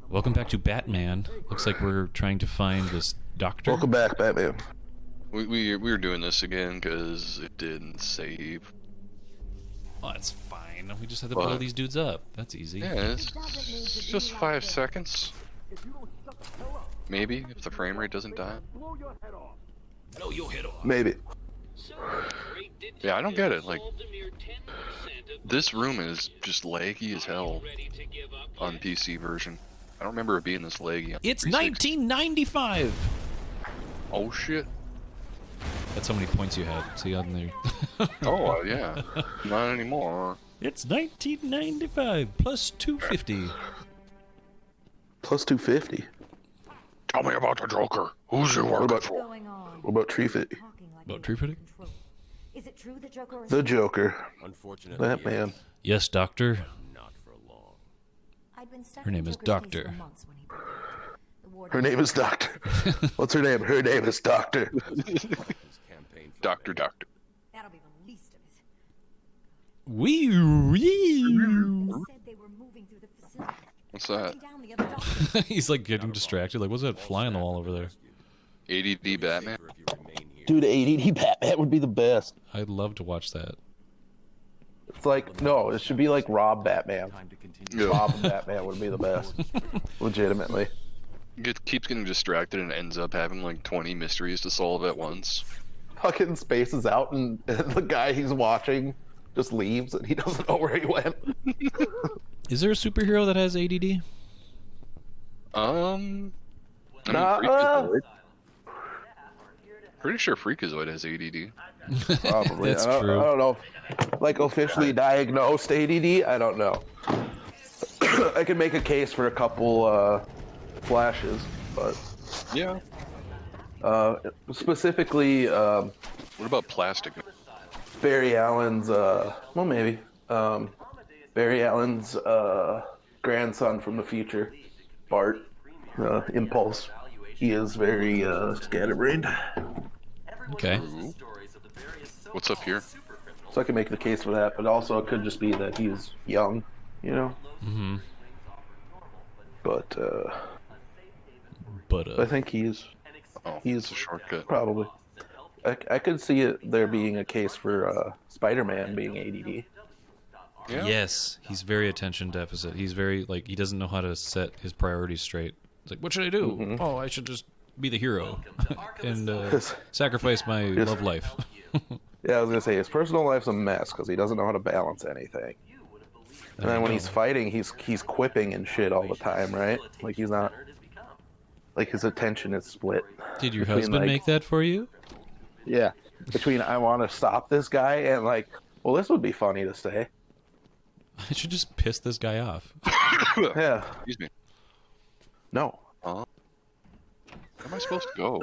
Welcome back to Batman. Looks like we're trying to find this doctor. Welcome back, Batman. We were doing this again because it didn't save. Oh, that's fine. We just have to blow these dudes up. That's easy. Yeah, it's just 5 seconds. Maybe, if the frame rate doesn't die. Blow your head off. Maybe. Yeah, I don't get it. Like, this room is just laggy as hell on PC version. I don't remember it being this laggy on It's 360. 1995! Oh shit. That's how many points you had. See on there. Oh, yeah. Not anymore. It's 1995 plus 250. Plus 250. Tell me about the Joker. Who's you working for? What about Tree Fit? About Tree Fitting? Is it true the Joker is The Joker. Unfortunately, Batman. Yes, doctor. not for long. I'd been Her name is studying Joker's case Doctor. for months when he broke it. The warden Her name is Doctor. What's her name? Her name is Doctor. His campaign for Doctor. That'll be the least of it. Wee. They said they were moving through the facility. What's that? Taking down the other doctors. He's like getting distracted. Like, what's that fly on the wall over there? ADD Batman. if you remain here. Dude, ADD Batman would be the best. I'd love to watch that. It's like, no, it should be like Rob Batman. Time to continue. Yeah. Rob Batman would be the best. Legitimately. Keeps getting distracted and ends up having like 20 mysteries to solve at once. Fucking spaces out and the guy he's watching just leaves and he doesn't know where he went. Is there a superhero that has ADD? I mean, Nah, Freakazoid. Pretty sure Freakazoid has ADD. Probably. That's I don't, true. I don't know. Like officially diagnosed ADD, I don't know. I could make a case for a couple flashes, but Yeah. specifically What about plastic? Barry Allen's, well maybe, Barry Allen's grandson from the future, Bart, Impulse. He is very scatterbrained. Okay. What's up here? So I can make the case for that, but also it could just be that he's young, you know? Mm-hmm. But But I think he's Oh, He's- it's a shortcut. probably. I could see it there being a case for Spider-Man being ADD. Yeah. yes, he's very attention deficit. He's very, like, he doesn't know how to set his priorities straight. It's like, what should I do? Mm-hmm. Oh, I should just be the hero and sacrifice my love life. Yeah, I was gonna say his personal life's a mess because he doesn't know how to balance anything. And then when he's fighting, he's quipping and shit all the time, right? Like he's not, like his attention is split. Did your between, husband like- make that for you? Yeah, between I want to stop this guy and like, well, this would be funny to say. I should just piss this guy off. Yeah, Excuse me. no. Where am I supposed to go?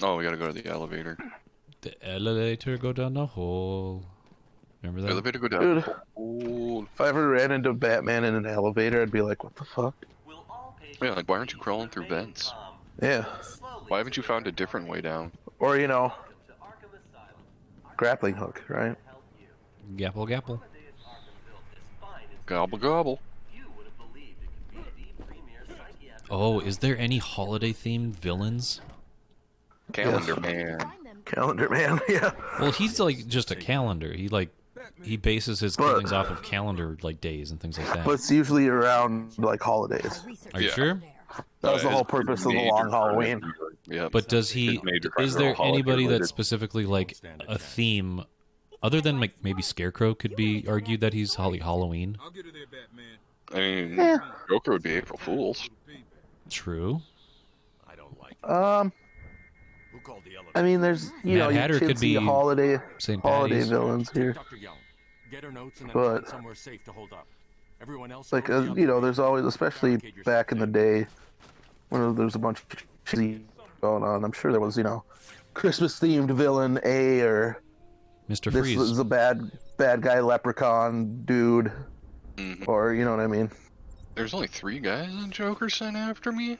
Oh, we gotta go to the elevator. The elevator go down the hole. Remember that? Elevator go down. Dude, Oh, if I ever ran into Batman in an elevator, I'd be like, what the fuck? yeah, like why aren't you crawling through vents? Yeah, Why haven't you found a different way down? or you know, grappling hook, right? Gapple, gapple. Gobble gobble. Oh, is there any holiday-themed villains? Calendar Yes. man. Calendar Man, yeah. Well, he's like just a calendar. He bases his But- killings off of calendar like days and things like that. But it's usually around like holidays. Are you Yeah. sure? That was the His whole purpose of the major long crime Halloween. is- Yeah. But does he? His major Is crimes are there all holiday anybody related. that's specifically like a theme, other than like maybe Scarecrow could be argued that he's Halloween? I mean, Yeah. Joker would be April Fools. True. I don't like. Who called the elevator? I mean, there's you Mad know Hatter you could could see be holiday St. holiday Patty's. villains here. Dr. Young, get her notes and then But- find somewhere safe to hold up. Everyone else. Like go to the you know, other there's room. always, especially Barricade yourself back in the there. day, when there's a bunch of cheesy going on. I'm sure there was Christmas themed villain A, or Mr. this Freeze. is a bad guy leprechaun dude, Mhm. or you know what I mean. There's only 3 guys on Joker sent after me?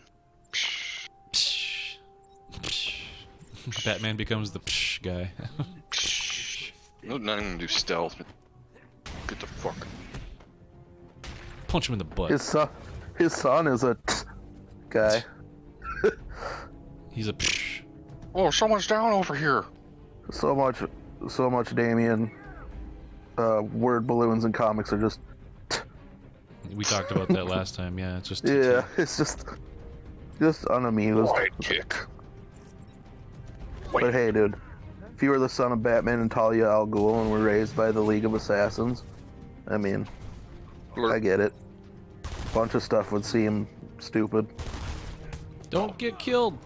Psh. Psh. Batman becomes the psh guy. I'm not even gonna do stealth. Get the fuck. Punch him in the butt. His son is a guy. He's a. Oh, someone's down over here. So much Damien. Word balloons in comics are just. We talked about that last time. Yeah, it's just. Yeah, it's just unamused. Kick. But hey, dude, if you were the son of Batman and Talia al Ghul and were raised by the League of Assassins, I mean, I get it. Bunch of stuff would seem stupid. Don't get killed.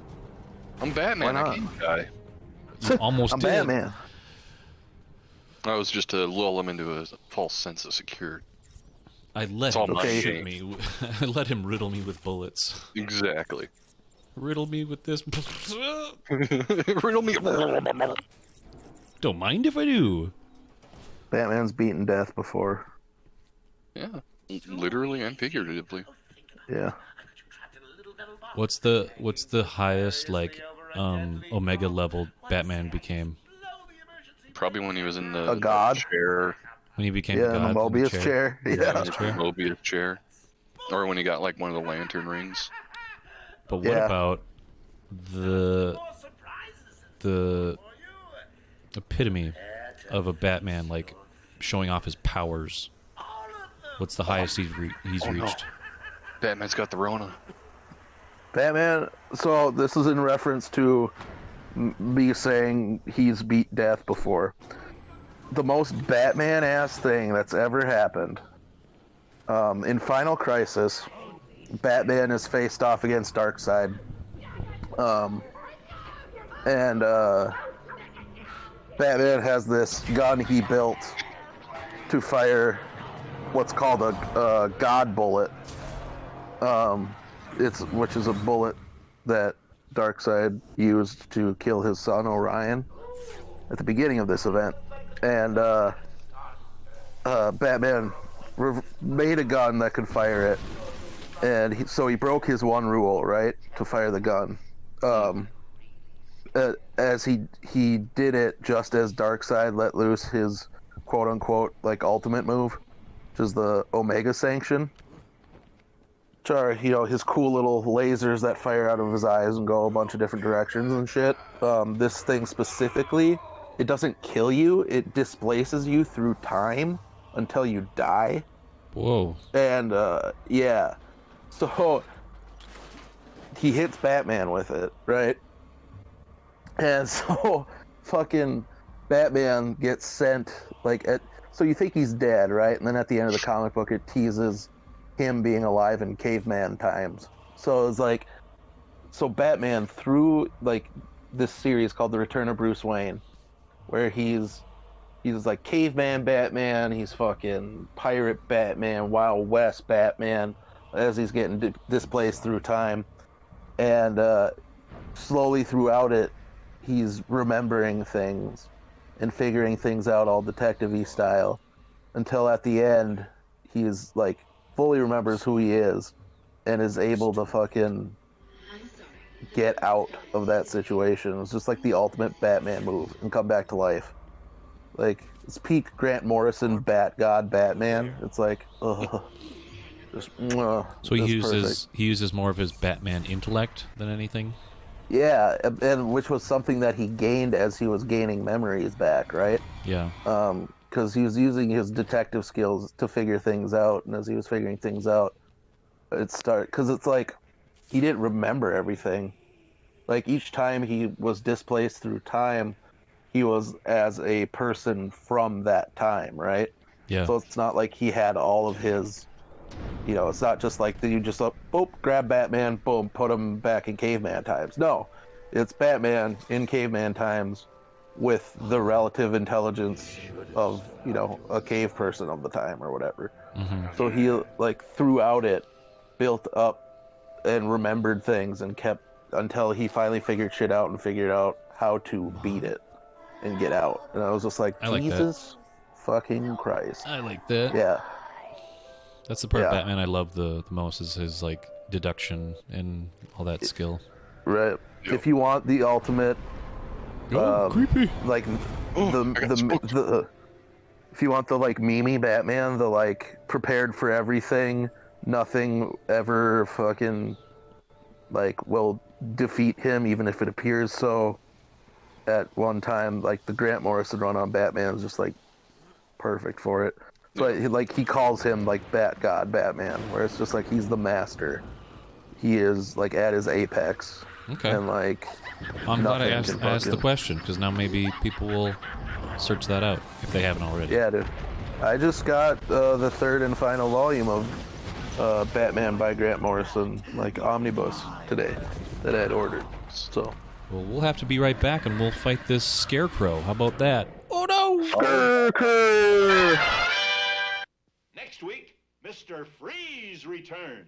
I'm Batman. Why not? I can't die. You almost I'm did. Batman. That was just to lull him into a false sense of security. I let It's all him my shoot game. me. I let him riddle me with bullets. Exactly. Riddle me with this. Riddle me. Don't mind if I do. Batman's beaten death before. Yeah, literally and figuratively. Yeah. What's the highest like Omega level Batman became? Probably when he was in the A god? chair. When he became Yeah, the in the god Mobius chair. Yeah. Mobius chair. Mobius chair. Or when he got like one of the lantern rings. But what Yeah. about the epitome of a Batman like showing off his powers? What's the highest he's reached? Batman's got the Rona. Batman. So this is in reference to me saying he's beat death before. The most Batman-ass thing that's ever happened. In Final Crisis, Batman is faced off against Darkseid. Batman has this gun he built to fire what's called a God bullet. Which is a bullet that Darkseid used to kill his son Orion at the beginning of this event. And Batman made a gun that could fire it, and so he broke his one rule, right, to fire the gun. As he did it just as Darkseid let loose his quote unquote like ultimate move, which is the Omega Sanction. Which are, his cool little lasers that fire out of his eyes and go a bunch of different directions and shit. This thing specifically, it doesn't kill you, it displaces you through time until you die. Whoa. And, yeah. So, he hits Batman with it, right? And so, fucking Batman gets sent, so you think he's dead, right? And then at the end of the comic book, it teases him being alive in caveman times. So it's like, Batman through this series called The Return of Bruce Wayne, where he's like caveman Batman, he's fucking pirate Batman, Wild West Batman, as he's getting displaced through time, and slowly throughout it, he's remembering things and figuring things out all detective-y style, until at the end, he's fully remembers who he is and is able to fucking get out of that situation. It's just like the ultimate Batman move and come back to life. It's peak Grant Morrison Bat God Batman. It's So he uses more of his Batman intellect than anything. Yeah, and which was something that he gained as he was gaining memories back, right? Yeah. Because he was using his detective skills to figure things out, and as he was figuring things out, because it's he didn't remember everything. Each time he was displaced through time, he was as a person from that time, right? Yeah. So it's not like he had all of his, it's not just that you just boop, grab Batman, boom, put him back in caveman times. No, it's Batman in caveman times with the relative intelligence of, a cave person of the time or whatever. Mm-hmm. So he, throughout it, built up and remembered things and kept until he finally figured shit out and figured out how to beat it and get out. And I was just like, I like Jesus fucking Christ. I like that. Yeah. That's the part of Yeah. Batman I love the most is his deduction and all that skill. Right. If you want the ultimate, Creepy. if you want the Mimi Batman, the prepared for everything, nothing ever fucking like will defeat him even if it appears so. At one time, like the Grant Morrison run on Batman is just like perfect for it. So he calls him like Bat God Batman, where it's just like he's the master. He is like at his apex. Okay. And like I'm glad I nothing can asked the fucking- question, because now maybe people will search that out if they haven't already. Yeah, dude. I just got the third and final volume of Batman by Grant Morrison, like omnibus today, that I had ordered. So. Well, we'll have to be right back, and we'll fight this Scarecrow. How about that? Oh, no! Scarecrow! Next week, Mr. Freeze returns.